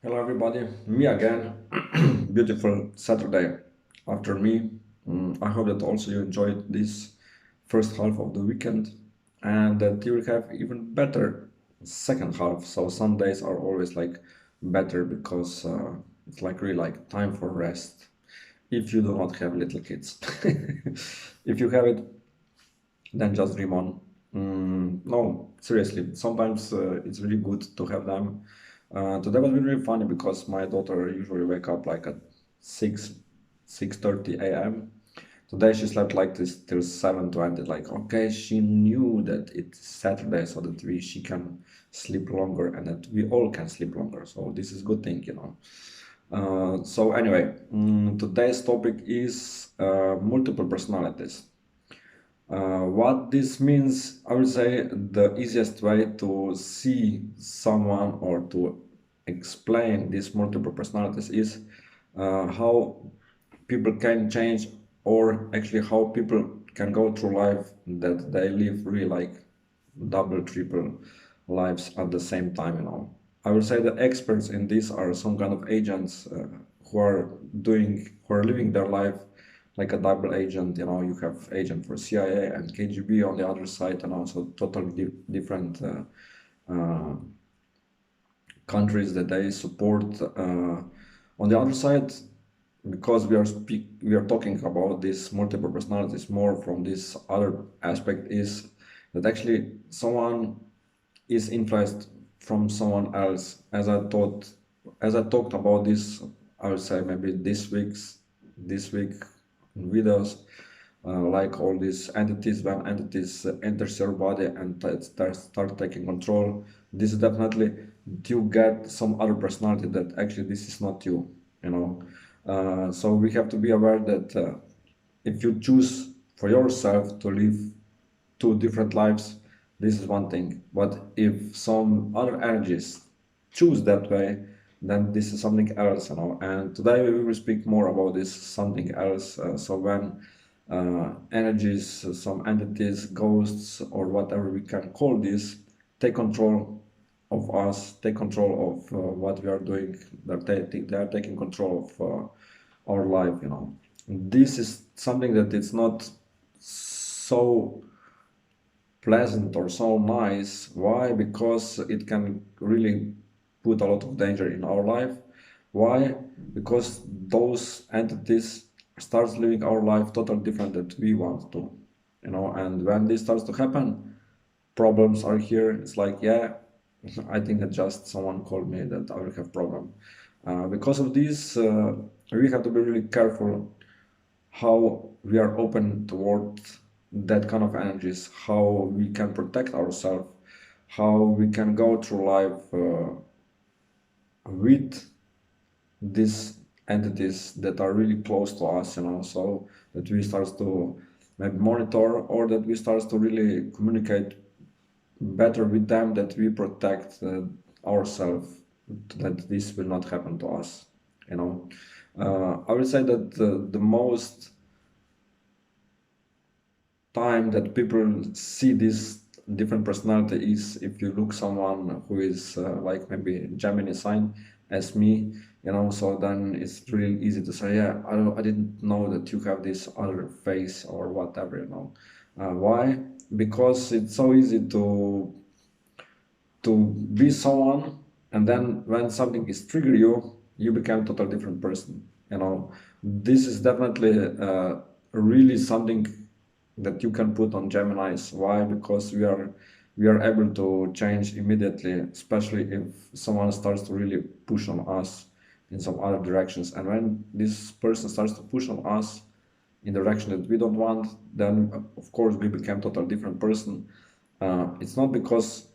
Hello everybody, me again. Beautiful Saturday after me. I hope that also you enjoyed this first half of the weekend and that you will have even better second half. So some days are always like better because it's like really like time for rest if you do not have little kids. If you have it, then just dream on. No, seriously, sometimes it's really good to have them. Today was really funny because my daughter usually wake up like at 6, 6:30 a.m. Today she slept like this till 7:20. Like, okay, she knew that it's Saturday so that she can sleep longer and that we all can sleep longer. So this is good thing. So anyway, today's topic is multiple personalities. What this means, I would say the easiest way to see someone or to explain these multiple personalities is how people can change, or actually how people can go through life that they live really like double, triple lives at the same time. I would say the experts in this are some kind of agents who are living their life like a double agent. You have agent for CIA and KGB on the other side, and also totally different uh, countries that they support. On the other side, because we are talking about these multiple personalities more from this other aspect, is that actually someone is influenced from someone else. As I talked about this, I would say maybe this week videos, like all these entities, when entities enters your body and start taking control, this is definitely you get some other personality that actually this is not you. So we have to be aware that if you choose for yourself to live two different lives, this is one thing. But if some other energies choose that way, then this is something else. And today we will speak more about this something else. So when energies, some entities, ghosts, or whatever we can call this, take control of us, take control of what we are doing. They are taking control of our life. This is something that it's not so pleasant or so nice. Why? Because it can really put a lot of danger in our life. Why? Because those entities starts living our life totally different that we want to. And when this starts to happen, problems are here. It's like, yeah, I think that just someone called me that I will have problem. Because of this, we have to be really careful how we are open toward that kind of energies, how we can protect ourselves, how we can go through life with these entities that are really close to us, so that we start to maybe monitor, or that we start to really communicate better with them, that we protect ourselves, that this will not happen to us. I would say that the most time that people see this different personality is if you look someone who is like maybe Gemini sign as me. So then it's really easy to say, yeah, I didn't know that you have this other face or whatever. Why? Because it's so easy to be someone, and then when something is trigger you, you become a totally different person. This is definitely really something that you can put on Gemini's. Why? Because we are able to change immediately, especially if someone starts to really push on us in some other directions. And when this person starts to push on us in the direction that we don't want, then of course we become totally different person. It's not because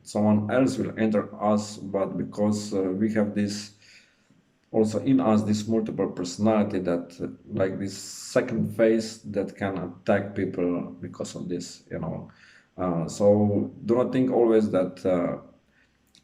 someone else will enter us, but because we have this also in us, this multiple personality, that like this second phase that can attack people because of this. So do not think always that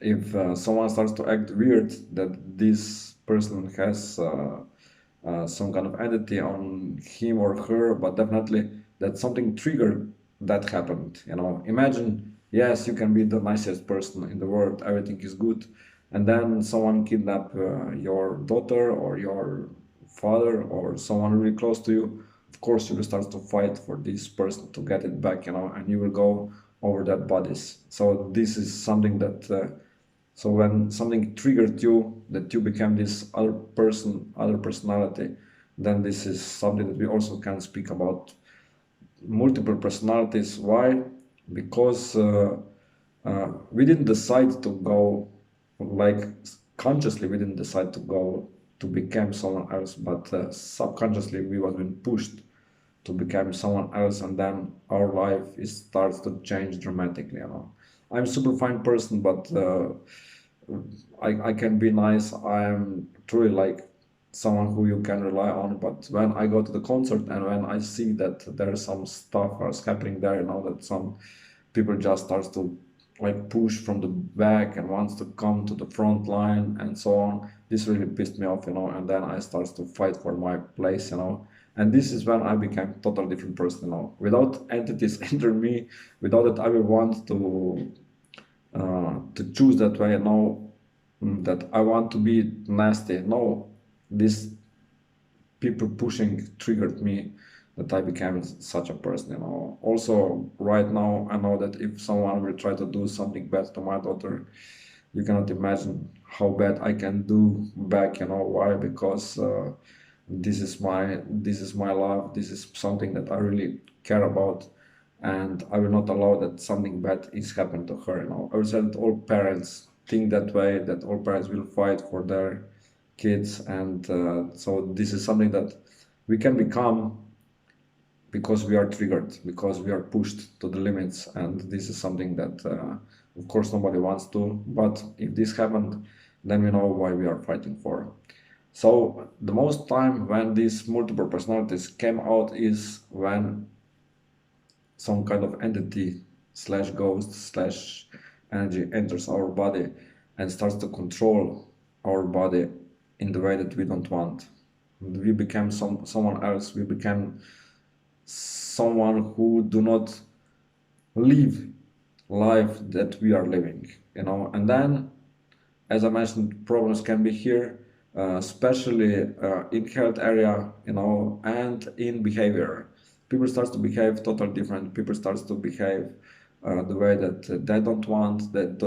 if someone starts to act weird, that this person has some kind of entity on him or her, but definitely that something triggered that happened. Imagine, yes, you can be the nicest person in the world, everything is good, and then someone kidnap your daughter or your father or someone really close to you, of course you will start to fight for this person to get it back, and you will go over dead bodies. So this is something that so when something triggered you, that you became this other person, other personality, then this is something that we also can speak about multiple personalities. Why? Because we didn't decide to go, like consciously we didn't decide to go to become someone else, but subconsciously we was being pushed to become someone else, and then our life is starts to change dramatically. I'm super fine person, but I can be nice. I am truly like someone who you can rely on. But when I go to the concert and when I see that there's some stuff is happening there, that some people just starts to like push from the back and wants to come to the front line and so on. This really pissed me off, and then I starts to fight for my place. And this is when I became totally different person, without entities enter me, without that I will want to choose that way. No, that I want to be nasty. No, these people pushing triggered me that I became such a person. Also, right now, I know that if someone will try to do something bad to my daughter, you cannot imagine how bad I can do back. Why? Because this is my love. This is something that I really care about, and I will not allow that something bad is happen to her. I will say that all parents think that way. That all parents will fight for their kids, and so this is something that we can become because we are triggered, because we are pushed to the limits, and this is something that, of course, nobody wants to. But if this happened, then we know why we are fighting for. So the most time when these multiple personalities came out is when some kind of entity slash ghost slash energy enters our body and starts to control our body in the way that we don't want. We become someone else. We become someone who do not live life that we are living. And then, as I mentioned, problems can be here, especially in health area, and in behavior. People start to behave totally different. People start to behave the way that they don't want, that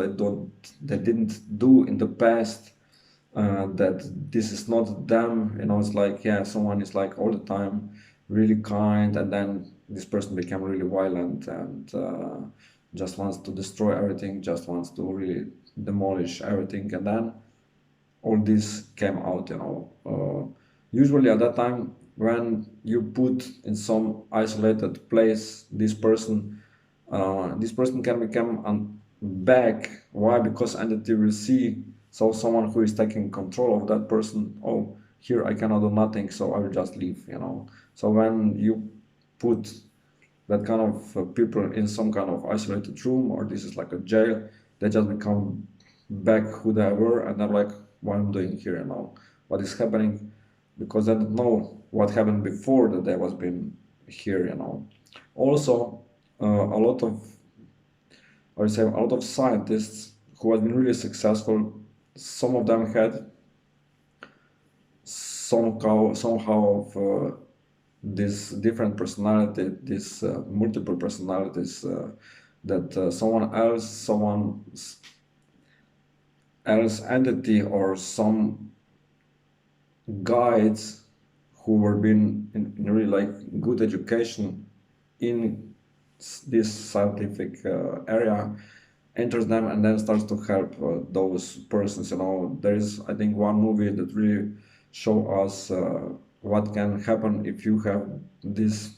they didn't do in the past. That this is not them. It's like, yeah, someone is like all the time really kind, and then this person became really violent and just wants to destroy everything, just wants to really demolish everything, and then all this came out. Usually at that time, when you put in some isolated place this person can become back. Why? Because entity will see, so someone who is taking control of that person, oh, here I cannot do nothing, so I will just leave. So when you put that kind of people in some kind of isolated room, or this is like a jail, they just become back who they were, and they're like, what I'm doing here, what is happening, because they don't know what happened before that they was been here. Also, a lot of, I would say, a lot of scientists who have been really successful, some of them had somehow of this different personality, this multiple personalities, that someone else entity or some guides who were being in really like good education in this scientific area enters them and then starts to help those persons. There is, I think, one movie that really show us what can happen if you have this.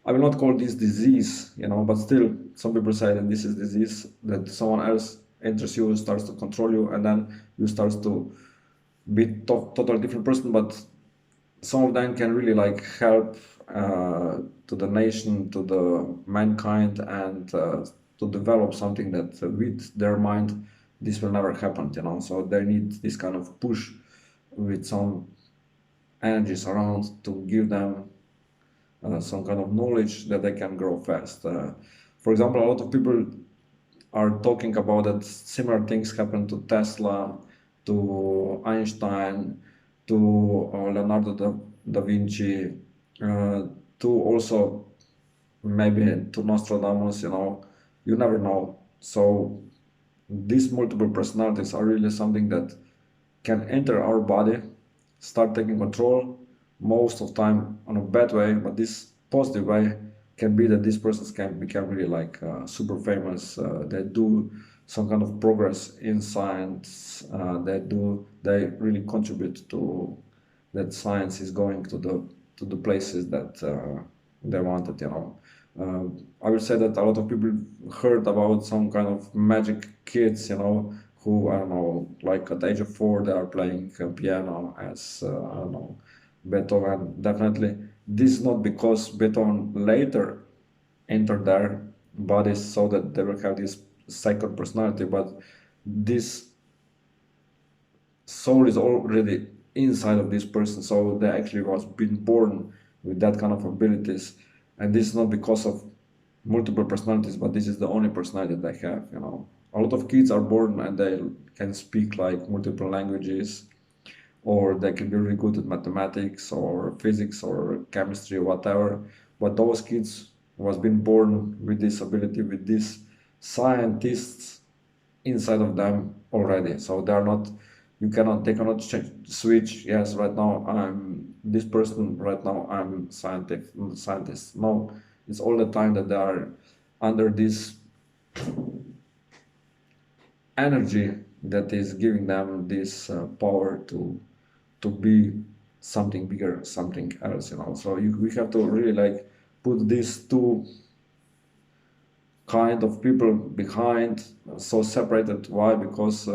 I will not call this disease, but still, some people say that this is disease, that someone else enters you, starts to control you, and then you starts to be totally different person. But some of them can really like help to the nation, to the mankind, and to develop something that with their mind this will never happen. So they need this kind of push with some energies around to give them some kind of knowledge that they can grow fast. For example, a lot of people are talking about that similar things happen to Tesla, to Einstein, to Leonardo da Vinci, uh, to also maybe to Nostradamus, you never know. So these multiple personalities are really something that can enter our body, start taking control, most of time on a bad way, but this positive way can be that these persons can become really like super famous. They do some kind of progress in science. They really contribute to that science is going to the places that they wanted. I will say that a lot of people heard about some kind of magic kids, who I don't know, like at the age of 4, they are playing piano as I don't know, Beethoven. Definitely, this is not because Beethoven later entered their bodies so that they will have this second personality, but this soul is already inside of this person, so they actually was been born with that kind of abilities, and this is not because of multiple personalities, but this is the only personality they have. A lot of kids are born and they can speak like multiple languages, or they can be really good at mathematics or physics or chemistry or whatever, but those kids was been born with this ability, with these scientists inside of them already. So they cannot switch. Yes, right now I'm this person. Right now I'm scientist. No, it's all the time that they are under this energy that is giving them this power to be something bigger, something else. So we have to really like put these two kind of people behind, so separated. Why? Because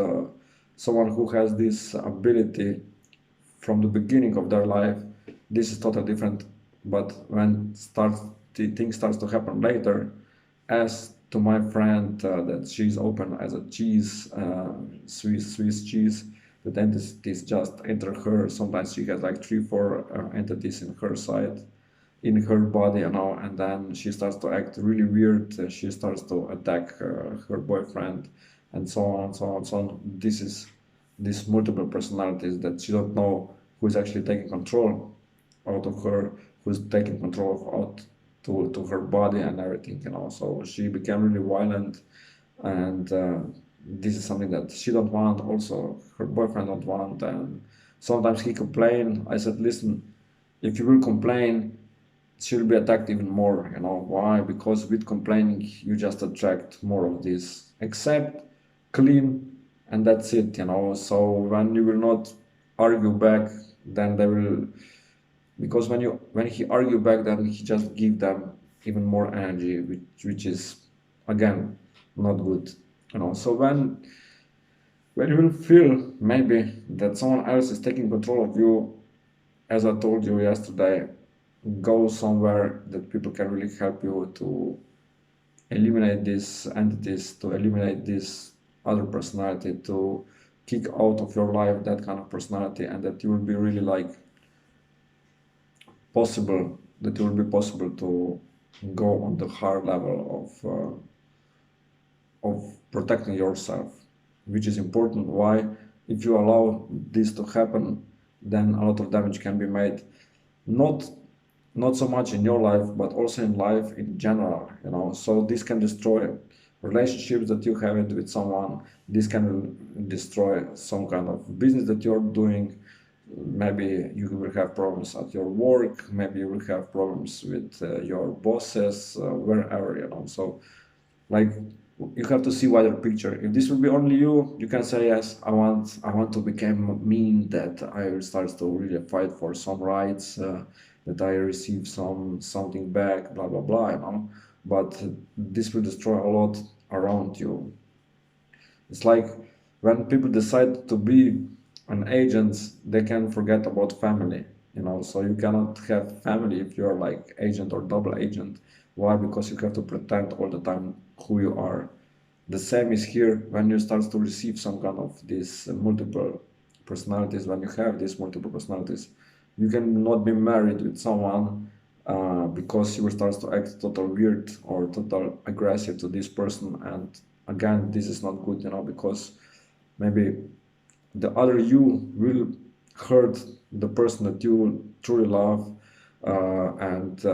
someone who has this ability from the beginning of their life, this is totally different. But when things starts to happen later, as to my friend, that she's open as a cheese, Swiss cheese, that entities just enter her. Sometimes she has like 3 4 entities in her side, in her body, and then she starts to act really weird. She starts to attack her boyfriend, and so on and so on and so on. This is these multiple personalities that she don't know who is actually taking control out of her, who's taking control of out to her body and everything. So she became really violent, and this is something that she don't want. Also, her boyfriend don't want, and sometimes he complain. I said, listen, if you will complain, she'll be attacked even more. Why? Because with complaining you just attract more of this. Accept, clean, and that's it. So when you will not argue back, then they will, because when he argue back, then he just give them even more energy, which is again not good. So when you will feel maybe that someone else is taking control of you, as I told you yesterday, go somewhere that people can really help you to eliminate these entities, to eliminate this other personality, to kick out of your life that kind of personality, and that you will be really like possible, that it will be possible to go on the higher level of protecting yourself, which is important. Why? If you allow this to happen, then a lot of damage can be made, not not so much in your life, but also in life in general. So this can destroy relationships that you have it with someone. This can destroy some kind of business that you're doing. Maybe you will have problems at your work, maybe you will have problems with your bosses, wherever. So like, you have to see wider picture. If this will be only you can say, yes, I want to become mean, that I will start to really fight for some rights, that I receive something back, blah blah blah. But this will destroy a lot around you. It's like when people decide to be an agent, they can forget about family. So you cannot have family if you're like agent or double agent. Why? Because you have to pretend all the time who you are. The same is here when you start to receive some kind of these multiple personalities. When you have these multiple personalities, you cannot be married with someone, because you will start to act total weird or total aggressive to this person, and again, this is not good, because maybe the other you will hurt the person that you truly love, and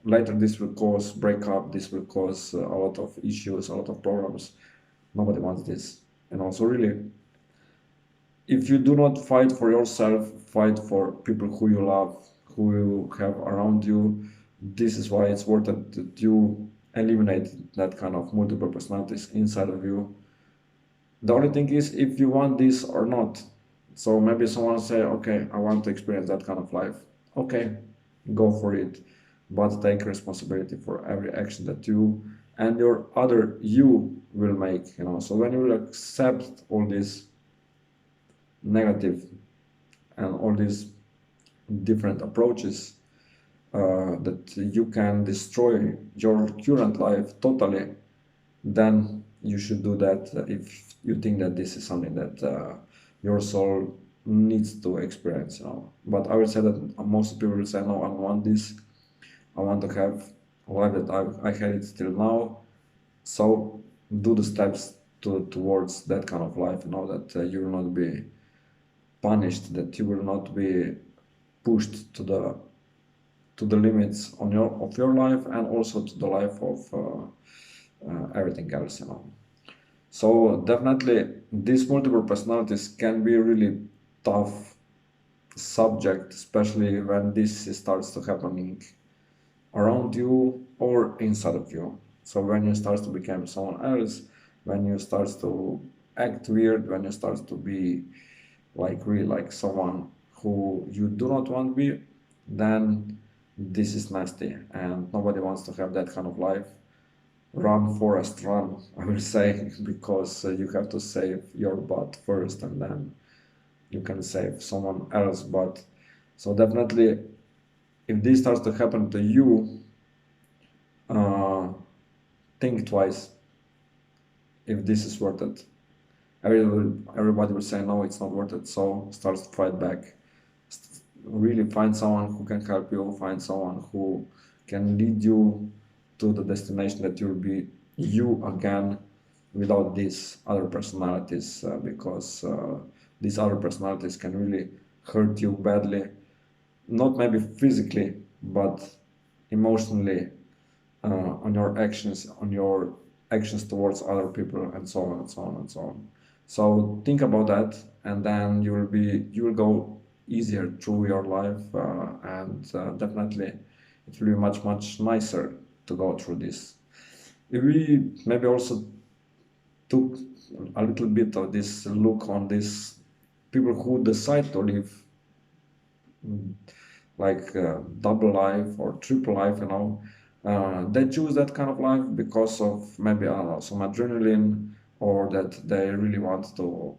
later this will cause breakup, this will cause a lot of issues, a lot of problems. Nobody wants this. So really, if you do not fight for yourself, fight for people who you love, who you have around you. This is why it's worth it that you eliminate that kind of multiple personalities inside of you. The only thing is if you want this or not. So maybe someone say, okay, I want to experience that kind of life. Okay, go for it, but take responsibility for every action that you and your other you will make. So when you will accept all this negative and all these different approaches, that you can destroy your current life totally, then you should do that if you think that this is something that your soul needs to experience. But I will say that most people will say, no, I don't want this. I want to have a life that I had it till now. So do the steps towards that kind of life, that you will not be punished, that you will not be pushed to the limits of your life, and also to the life of everything else. So definitely these multiple personalities can be a really tough subject, especially when this starts to happening around you or inside of you. So when you start to become someone else, when you start to act weird, when you start to be like really like someone who you do not want to be, then this is nasty, and nobody wants to have that kind of life. Run, Forest, run, I will say, because you have to save your butt first, and then you can save someone else. But so definitely, if this starts to happen to you, uh, think twice if this is worth it. Everybody will say no, it's not worth it. So start to fight back. Really find someone who can help you. Find someone who can lead you to the destination that you'll be you again, without these other personalities, because these other personalities can really hurt you badly, not maybe physically, but emotionally, on your actions towards other people, and so on and so on and so on. So think about that, and then you will go easier through your life, and definitely it will be much much nicer to go through this. If we maybe also took a little bit of this look on these people who decide to live like double life or triple life. They choose that kind of life because of maybe some adrenaline, or that they really want to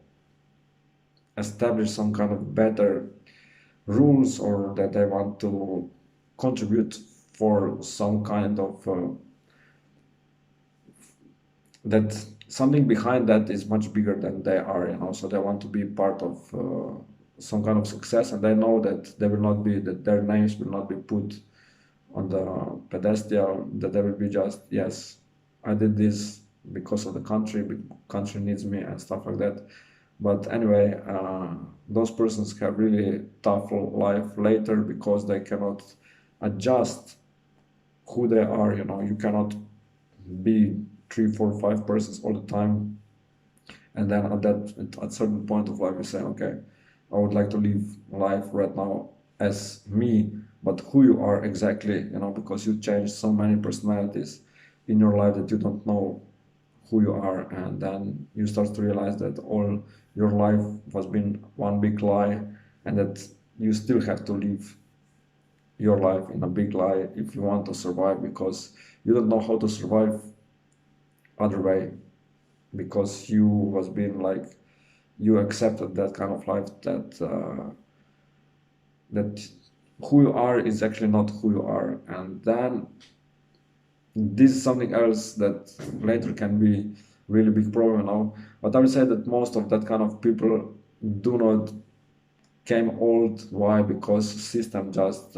establish some kind of better rules, or that they want to contribute for some kind of that something behind that is much bigger than they are. So they want to be part of some kind of success, and they know that that their names will not be put on the pedestal, that they will be just, yes, I did this because of the country needs me, and stuff like that. But anyway, those persons have really tough life later, because they cannot adjust who they are. You cannot be 3, 4, 5 persons all the time, and then at certain point of life you say, okay, I would like to live life right now as me, but who you are exactly, because you change so many personalities in your life that you don't know who you are, and then you start to realize that all your life was been one big lie, and that you still have to live your life in a big lie if you want to survive, because you don't know how to survive other way, because you was being like, you accepted that kind of life, that who you are is actually not who you are, and then this is something else that later can be really big problem. But I would say that most of that kind of people do not came old. Why? Because system just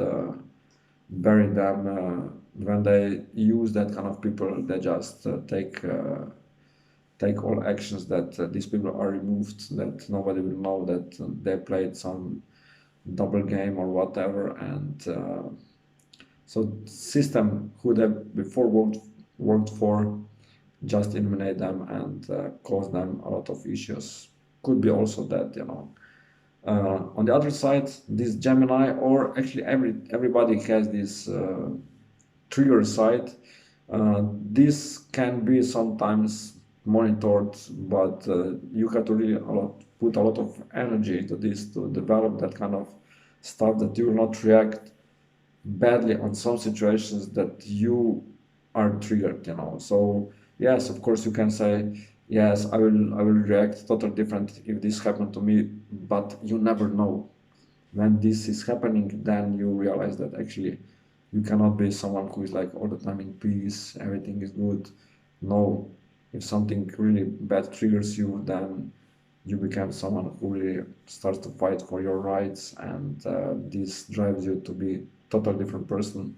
buried them. When they use that kind of people, they just take take all actions that these people are removed, that nobody will know that they played some double game or whatever, and so system who they before worked for just eliminate them and cause them a lot of issues. Could be also that, you know. On the other side, this Gemini, or actually everybody has this trigger side. This can be sometimes monitored, but you have to really put a lot of energy into this to develop that kind of stuff that you will not react badly on some situations that you are triggered, you know. So yes, of course you can say, yes, I will react totally different if this happened to me, but you never know. When this is happening, then you realize that actually you cannot be someone who is like all the time in peace, everything is good. No, if something really bad triggers you, then you become someone who really starts to fight for your rights, and this drives you to be totally different person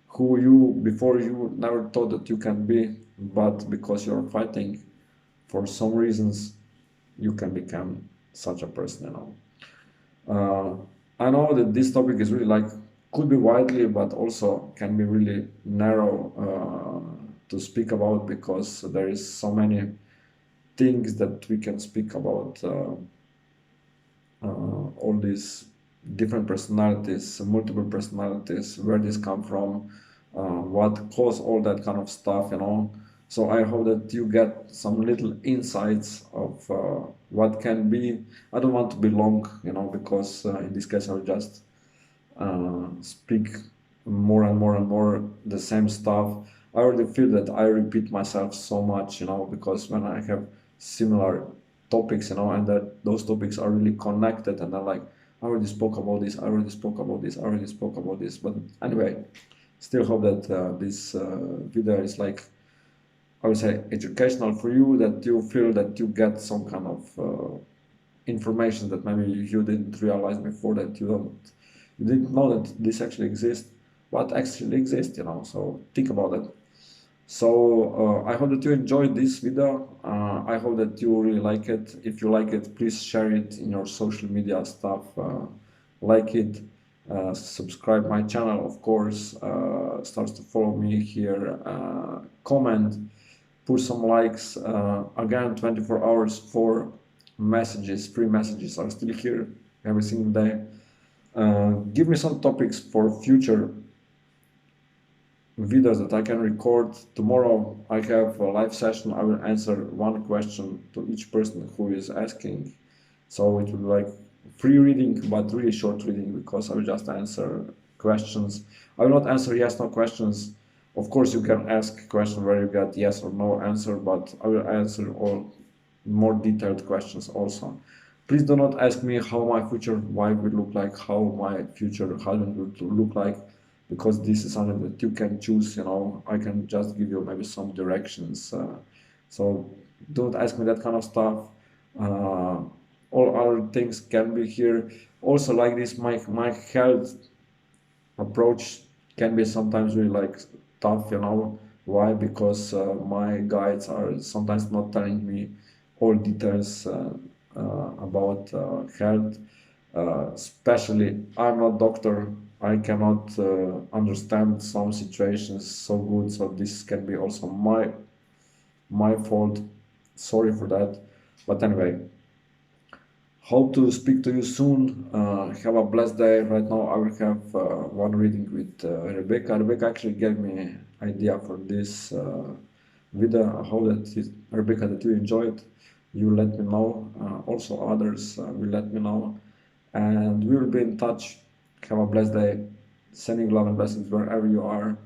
who you before you never thought that you can be, but because you're fighting for some reasons, you can become such a person, you know. I know that this topic is really like could be widely, but also can be really narrow to speak about because there is so many things that we can speak about all these different personalities, multiple personalities, where this come from, what caused all that kind of stuff, you know. So I hope that you get some little insights of what can be. I don't want to be long, you know, because in this case I'll just speak more and more and more the same stuff. I already feel that I repeat myself so much, you know, because when I have similar topics, you know, and that those topics are really connected, and I'm like, I already spoke about this, I already spoke about this, I already spoke about this. But anyway, still hope that this video is like, I would say, educational for you, that you feel that you get some kind of information that maybe you didn't realize before, that you didn't know that this actually exists, what actually exists, you know. So think about it. So I hope that you enjoyed this video. I hope that you really like it. If you like it, please share it in your social media stuff. Like it, subscribe my channel, of course. Start to follow me here. Comment, put some likes. Again, 24 hours for messages, free messages are still here every single day. Give me some topics for future videos that I can record. Tomorrow I have a live session. I will answer one question to each person who is asking. So it will be like free reading, but really short reading, because I will just answer questions. I will not answer yes no questions. Of course you can ask a question where you get yes or no answer, but I will answer all more detailed questions also. Please do not ask me how my future wife will look like, how my future husband will look like, because this is something that you can choose, you know. I can just give you maybe some directions. So don't ask me that kind of stuff. All other things can be here. Also, like this, my health approach can be sometimes really like tough, you know. Why? Because my guides are sometimes not telling me all details about health. Especially, I'm not doctor. I cannot understand some situations so good, so this can be also my fault. Sorry for that. But anyway, hope to speak to you soon. Have a blessed day. Right now, I will have one reading with Rebecca. Rebecca actually gave me idea for this video. I hope that Rebecca, that you enjoyed. You let me know. Also, others will let me know, and we will be in touch. Have a blessed day. Sending love and blessings wherever you are.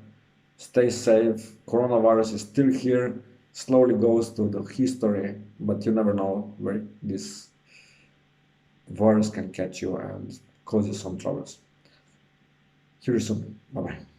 Stay safe. Coronavirus is still here. Slowly goes to the history, but you never know where this virus can catch you and cause you some troubles. See you soon. Bye bye.